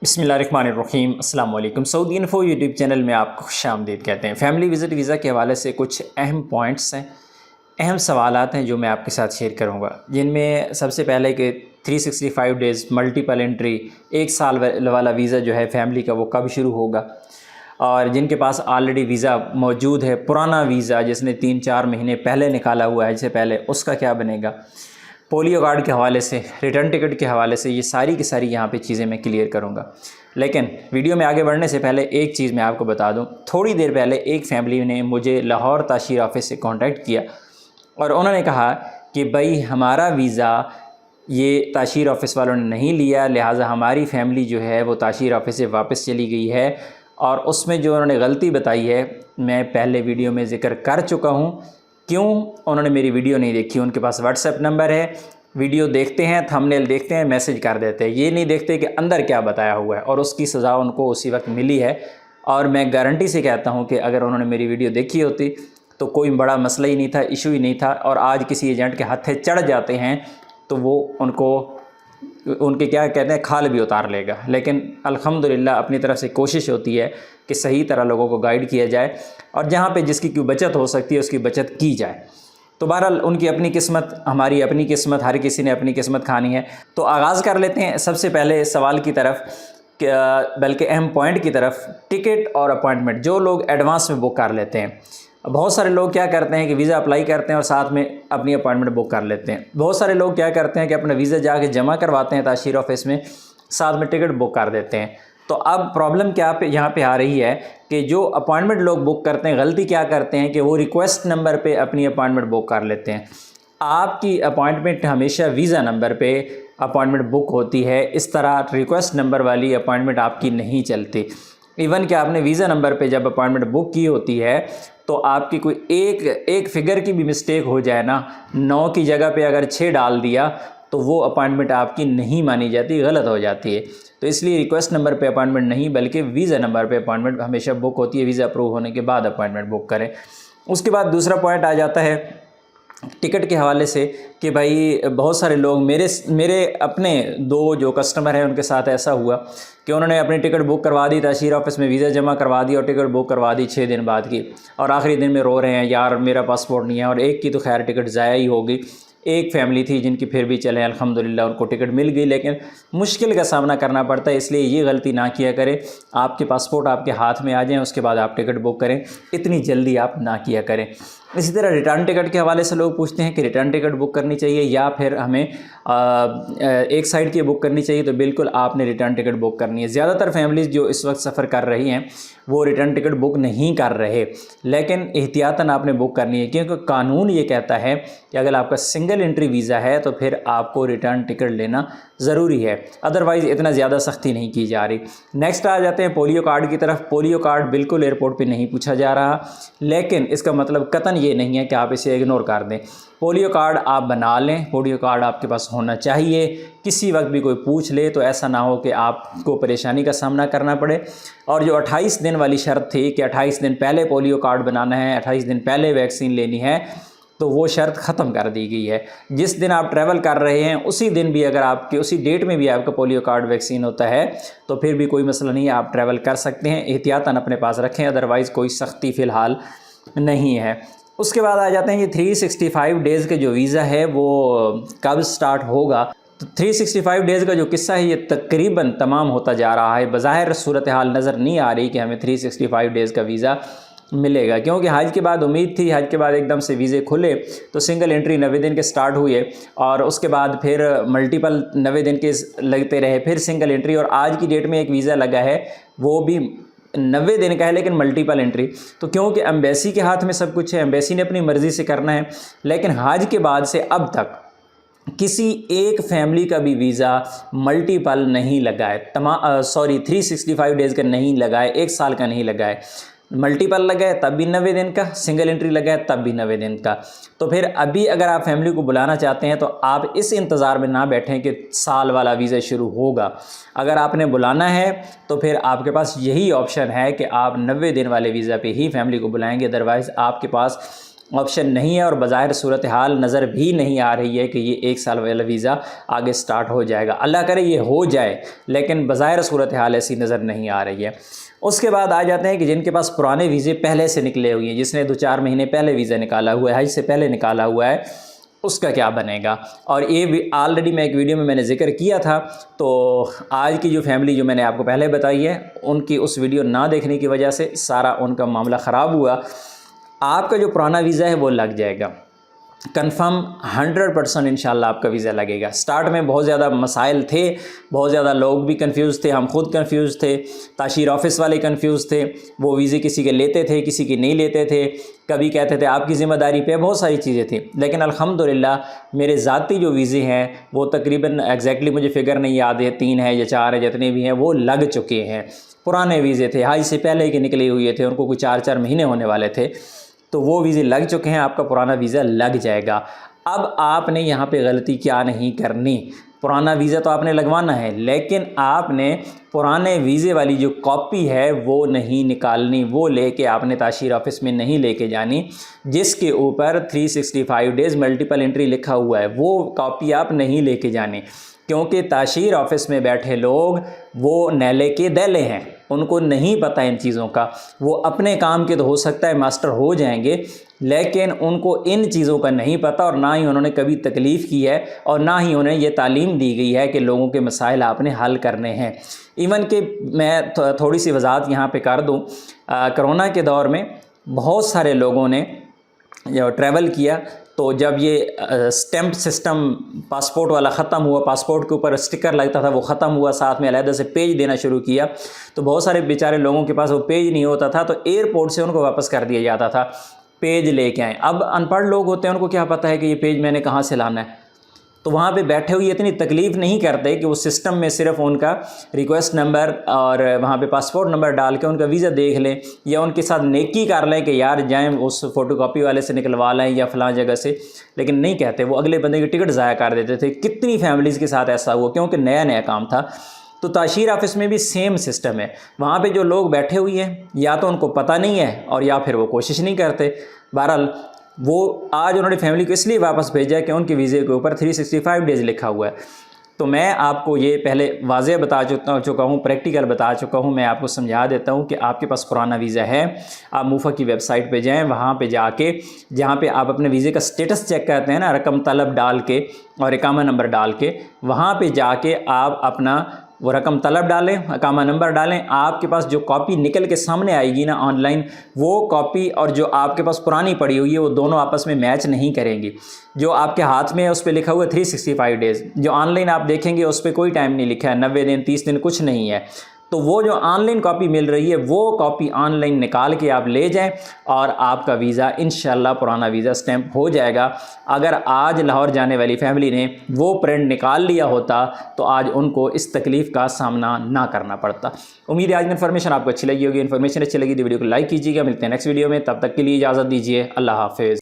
बिस्मिल्लाहिर्रहमानिर्रहीम। अस्सलाम वालेकुम। सऊदी इन्फो यूट्यूब चैनल में आपको खुशामदीद कहते हैं। फैमिली विज़िट वीज़ा के हवाले से कुछ अहम पॉइंट्स हैं, अहम सवालात हैं जो मैं आपके साथ शेयर करूंगा, जिनमें सबसे पहले कि 365 डेज़ मल्टीपल एंट्री, 1 साल वाला वीज़ा जो है फैमिली का, वो कब शुरू होगा, और जिनके पास ऑलरेडी वीज़ा मौजूद है, पुराना वीज़ा जिसने 3-4 महीने पहले निकाला हुआ है इससे पहले, उसका क्या बनेगा। पोलियो कार्ड के हवाले से, रिटर्न टिकट के हवाले से, ये सारी की सारी यहाँ पे चीज़ें मैं क्लियर करूँगा। लेकिन वीडियो में आगे बढ़ने से पहले एक चीज़ मैं आपको बता दूँ। थोड़ी देर पहले एक फैमिली ने मुझे लाहौर ताशीर ऑफिस से कांटेक्ट किया और उन्होंने कहा कि भाई हमारा वीज़ा ये ताशीर ऑफिस वालों ने नहीं लिया, लिहाजा हमारी फैमिली जो है वो ताशीर ऑफिस से वापस चली गई है। और उसमें जो उन्होंने गलती बताई है मैं पहले वीडियो में ज़िक्र कर चुका हूँ। क्यों उन्होंने मेरी वीडियो नहीं देखी? उनके पास व्हाट्सएप नंबर है, वीडियो देखते हैं, थंबनेल देखते हैं, मैसेज कर देते हैं, ये नहीं देखते कि अंदर क्या बताया हुआ है, और उसकी सज़ा उनको उसी वक्त मिली है। और मैं गारंटी से कहता हूँ कि अगर उन्होंने मेरी वीडियो देखी होती तो कोई बड़ा मसला ही नहीं था, इशू ही नहीं था। और आज किसी एजेंट के हत्थे चढ़ जाते हैं तो वो उनके क्या कहते हैं, खाल भी उतार लेगा। लेकिन अल्हम्दुलिल्लाह अपनी तरफ से कोशिश होती है कि सही तरह लोगों को गाइड किया जाए और जहाँ पे जिसकी कोई बचत हो सकती है उसकी बचत की जाए। तो बहरहाल उनकी अपनी किस्मत, हमारी अपनी किस्मत, हर किसी ने अपनी किस्मत खानी है। तो आगाज़ कर लेते हैं सबसे पहले सवाल की तरफ, बल्कि अहम पॉइंट की तरफ। टिकट और अपॉइंटमेंट जो लोग एडवांस में बुक कर लेते हैं, बहुत सारे लोग क्या करते हैं कि वीज़ा अप्लाई करते हैं और साथ में अपनी अपॉइंटमेंट बुक कर लेते हैं। बहुत सारे लोग क्या करते हैं कि अपना वीज़ा जाके जमा करवाते हैं ताशीर ऑफिस में, साथ में टिकट बुक कर देते हैं। तो अब प्रॉब्लम क्या यहाँ पे आ रही है कि जो अपॉइंटमेंट लोग बुक करते हैं, गलती क्या करते हैं कि वो रिक्वेस्ट नंबर पे अपनी अपॉइंटमेंट बुक कर लेते हैं। आपकी अपॉइंटमेंट हमेशा वीज़ा नंबर पे अपॉइंटमेंट बुक होती है, इस तरह रिक्वेस्ट नंबर वाली अपॉइंटमेंट आपकी नहीं चलती। इवन कि आपने वीज़ा नंबर पे जब अपॉइंटमेंट बुक की होती है तो आपकी कोई एक फ़िगर की भी मिस्टेक हो जाए ना, 9 की जगह पे अगर 6 डाल दिया तो वो अपॉइंटमेंट आपकी नहीं मानी जाती, गलत हो जाती है। तो इसलिए रिक्वेस्ट नंबर पे अपॉइंटमेंट नहीं, बल्कि वीज़ा नंबर पे अपॉइंटमेंट हमेशा बुक होती है। वीज़ा अप्रूव होने के बाद अपॉइंटमेंट बुक करें। उसके बाद दूसरा पॉइंट आ जाता है टिकट के हवाले से कि भाई बहुत सारे लोग, मेरे अपने 2 जो कस्टमर हैं उनके साथ ऐसा हुआ कि उन्होंने अपनी टिकट बुक करवा दी, ताशीर ऑफिस में वीज़ा जमा करवा दी और टिकट बुक करवा दी 6 दिन बाद की, और आखिरी दिन में रो रहे हैं यार मेरा पासपोर्ट नहीं है। और एक की तो खैर टिकट ज़ाया ही होगी, एक फैमिली थी जिनकी फिर भी चले अल्हम्दुलिल्लाह उनको टिकट मिल गई, लेकिन मुश्किल का सामना करना पड़ता है। इसलिए ये गलती ना किया करें, आपके पासपोर्ट आपके हाथ में आ जाएं उसके बाद आप टिकट बुक करें, इतनी जल्दी आप ना किया करें। इसी तरह रिटर्न टिकट के हवाले से लोग पूछते हैं कि रिटर्न टिकट बुक करनी चाहिए या फिर हमें एक साइड की बुक करनी चाहिए। तो बिल्कुल आपने रिटर्न टिकट बुक करनी है। ज़्यादातर फैमिलीज़ जो इस वक्त सफ़र कर रही हैं वो रिटर्न टिकट बुक नहीं कर रहे, लेकिन एहतियातन आपने बुक करनी है, क्योंकि कानून ये कहता है कि अगर आपका सिंगल एंट्री वीज़ा है तो फिर आपको रिटर्न टिकट लेना ज़रूरी है, अदरवाइज़ इतना ज़्यादा सख्ती नहीं की जा रही। नेक्स्ट आ जाते हैं पोलियो कार्ड की तरफ। पोलियो कार्ड बिल्कुल एयरपोर्ट पे नहीं पूछा जा रहा, लेकिन इसका मतलब कतन ये नहीं है कि आप इसे इग्नोर कर दें। पोलियो कार्ड आप बना लें, पोलियो कार्ड आपके पास होना चाहिए। किसी वक्त भी कोई पूछ ले तो ऐसा ना हो कि आपको परेशानी का सामना करना पड़े। और जो 28 दिन वाली शर्त थी कि 28 दिन पहले पोलियो कार्ड बनाना है, 28 दिन पहले वैक्सीन लेनी है, तो वो शर्त ख़त्म कर दी गई है। जिस दिन आप ट्रैवल कर रहे हैं उसी दिन भी अगर आपके उसी डेट में भी आपका पोलियो कार्ड वैक्सीन होता है तो फिर भी कोई मसला नहीं है, आप ट्रैवल कर सकते हैं। एहतियातन अपने पास रखें, अदरवाइज़ कोई सख्ती फ़िलहाल नहीं है। उसके बाद आ जाते हैं ये 365 डेज़ के जो वीज़ा है वो कब स्टार्ट होगा। तो 365 डेज़ का जो किस्सा है ये तकरीबन तमाम होता जा रहा है। बज़ाहिर सूरत हाल नज़र नहीं आ रही कि हमें 365 डेज़ का वीज़ा मिलेगा, क्योंकि हज के बाद उम्मीद थी, हज के बाद एकदम से वीज़े खुले तो सिंगल एंट्री 90 दिन के स्टार्ट हुए और उसके बाद फिर मल्टीपल 90 दिन के लगते रहे, फिर सिंगल एंट्री, और आज की डेट में एक वीज़ा लगा है वो भी 90 दिन का है लेकिन मल्टीपल एंट्री। तो क्योंकि एम्बेसी के हाथ में सब कुछ है, एम्बेसी ने अपनी मर्ज़ी से करना है। लेकिन हज के बाद से अब तक किसी एक फैमिली का भी वीज़ा मल्टीपल नहीं लगा है, 365 डेज़ का नहीं लगा है, 1 साल का नहीं लगा है। मल्टीपल लगा है तब भी 90 दिन का, सिंगल एंट्री लगा है तब भी 90 दिन का। तो फिर अभी अगर आप फैमिली को बुलाना चाहते हैं तो आप इस इंतज़ार में ना बैठें कि साल वाला वीज़ा शुरू होगा। अगर आपने बुलाना है तो फिर आपके पास यही ऑप्शन है कि आप 90 दिन वाले वीज़ा पे ही फैमिली को बुलाएंगे, अदरवाइज़ आपके पास آپشن نہیں ہے، اور بظاہر صورتحال نظر بھی نہیں آ رہی ہے کہ یہ 1 سال والا ویزا آگے سٹارٹ ہو جائے گا۔ اللہ کرے یہ ہو جائے، لیکن بظاہر صورتحال ایسی نظر نہیں آ رہی ہے۔ اس کے بعد آ جاتے ہیں کہ جن کے پاس پرانے ویزے پہلے سے نکلے ہوئے ہیں، جس نے 2-4 مہینے پہلے ویزا نکالا ہوا ہے، حج سے پہلے نکالا ہوا ہے، اس کا کیا بنے گا؟ اور یہ آلریڈی میں ایک ویڈیو میں نے ذکر کیا تھا، تو آج کی جو فیملی جو میں نے آپ کو پہلے بتائی ہے، ان کی اس ویڈیو نہ دیکھنے کی وجہ سے سارا ان کا معاملہ خراب ہوا۔ آپ کا جو پرانا ویزا ہے وہ لگ جائے گا، کنفرم 100% انشاءاللہ آپ کا ویزا لگے گا۔ سٹارٹ میں بہت زیادہ مسائل تھے، بہت زیادہ لوگ بھی کنفیوز تھے، ہم خود کنفیوز تھے، تاشیر آفس والے کنفیوز تھے، وہ ویزے کسی کے لیتے تھے، کسی کی نہیں لیتے تھے، کبھی کہتے تھے آپ کی ذمہ داری پہ، بہت ساری چیزیں تھیں۔ لیکن الحمدللہ میرے ذاتی جو ویزے ہیں وہ تقریباً ایگزیکٹلی مجھے فگر نہیں یاد ہے، 3 ہے یا 4 ہے، جتنے بھی ہیں وہ لگ چکے ہیں۔ پرانے ویزے تھے، حج سے پہلے کے نکلے ہوئے تھے، ان کو کوئی 4 مہینے ہونے والے تھے، تو وہ ویزے لگ چکے ہیں، آپ کا پرانا ویزا لگ جائے گا۔ اب آپ نے یہاں پہ غلطی کیا نہیں کرنی، پرانا ویزا تو آپ نے لگوانا ہے، لیکن آپ نے پرانے ویزے والی جو کاپی ہے وہ نہیں نکالنی، وہ لے کے آپ نے تاشیر آفس میں نہیں لے کے جانی، جس کے اوپر 365 ڈیز ملٹیپل انٹری لکھا ہوا ہے، وہ کاپی آپ نہیں لے کے جانی، کیونکہ تاشیر آفس میں بیٹھے لوگ وہ نیلے کے دیلے ہیں، ان کو نہیں پتہ ان چیزوں کا، وہ اپنے کام کے تو ہو سکتا ہے ماسٹر ہو جائیں گے، لیکن ان کو ان چیزوں کا نہیں پتہ، اور نہ ہی انہوں نے کبھی تکلیف کی ہے، اور نہ ہی انہیں یہ تعلیم دی گئی ہے کہ لوگوں کے مسائل آپ نے حل کرنے ہیں۔ ایون کہ میں تھوڑی سی وضاحت یہاں پہ کر دوں، کرونا کے دور میں بہت سارے لوگوں نے جو ٹریول کیا، تو جب یہ سٹیمپ سسٹم پاسپورٹ والا ختم ہوا، پاسپورٹ کے اوپر سٹکر لگتا تھا وہ ختم ہوا، ساتھ میں علیحدہ سے پیج دینا شروع کیا، تو بہت سارے بیچارے لوگوں کے پاس وہ پیج نہیں ہوتا تھا، تو ایئرپورٹ سے ان کو واپس کر دیا جاتا تھا، پیج لے کے آئیں۔ اب ان پڑھ لوگ ہوتے ہیں، ان کو کیا پتہ ہے کہ یہ پیج میں نے کہاں سے لانا ہے، تو وہاں پہ بیٹھے ہوئے اتنی تکلیف نہیں کرتے کہ وہ سسٹم میں صرف ان کا ریکویسٹ نمبر اور وہاں پہ پاسپورٹ نمبر ڈال کے ان کا ویزا دیکھ لیں، یا ان کے ساتھ نیکی کر لیں کہ یار جائیں اس فوٹو کاپی والے سے نکلوا لیں یا فلاں جگہ سے، لیکن نہیں کہتے، وہ اگلے بندے کی ٹکٹ ضائع کر دیتے تھے۔ کتنی فیملیز کے ساتھ ایسا ہوا، کیونکہ نیا نیا کام تھا۔ تو تاشیر آفس میں بھی سیم سسٹم ہے، وہاں پہ جو لوگ بیٹھے ہوئے ہیں یا تو ان کو پتہ نہیں ہے، اور یا پھر وہ کوشش نہیں کرتے۔ بہرحال وہ آج انہوں نے فیملی کو اس لیے واپس بھیجا کہ ان کے ویزے کے اوپر 365 ڈیز لکھا ہوا ہے۔ تو میں آپ کو یہ پہلے واضح بتا چکا ہوں، پریکٹیکل بتا چکا ہوں، میں آپ کو سمجھا دیتا ہوں کہ آپ کے پاس پرانا ویزا ہے، آپ موفا کی ویب سائٹ پہ جائیں، وہاں پہ جا کے جہاں پہ آپ اپنے ویزے کا سٹیٹس چیک کرتے ہیں نا، رقم طلب ڈال کے اور اقامہ نمبر ڈال کے، وہاں پہ جا کے آپ اپنا وہ رقم طلب ڈالیں، اقامہ نمبر ڈالیں، آپ کے پاس جو کاپی نکل کے سامنے آئے گی نا آن لائن، وہ کاپی اور جو آپ کے پاس پرانی پڑی ہوئی ہے وہ دونوں آپس میں میچ نہیں کریں گی۔ جو آپ کے ہاتھ میں ہے اس پہ لکھا ہوا ہے 365 ڈیز، جو آن لائن آپ دیکھیں گے اس پہ کوئی ٹائم نہیں لکھا ہے، 90 دن 30 دن کچھ نہیں ہے۔ تو وہ جو آن لائن کاپی مل رہی ہے وہ کاپی آن لائن نکال کے آپ لے جائیں، اور آپ کا ویزا انشاءاللہ پرانا ویزا سٹیمپ ہو جائے گا۔ اگر آج لاہور جانے والی فیملی نے وہ پرنٹ نکال لیا ہوتا تو آج ان کو اس تکلیف کا سامنا نہ کرنا پڑتا۔ امید ہے آج کی انفارمیشن آپ کو اچھی لگی ہوگی۔ انفارمیشن اچھی لگی تو ویڈیو کو لائک کیجیے گا۔ ملتے ہیں نیکسٹ ویڈیو میں، تب تک کے لیے اجازت دیجیے، اللہ حافظ۔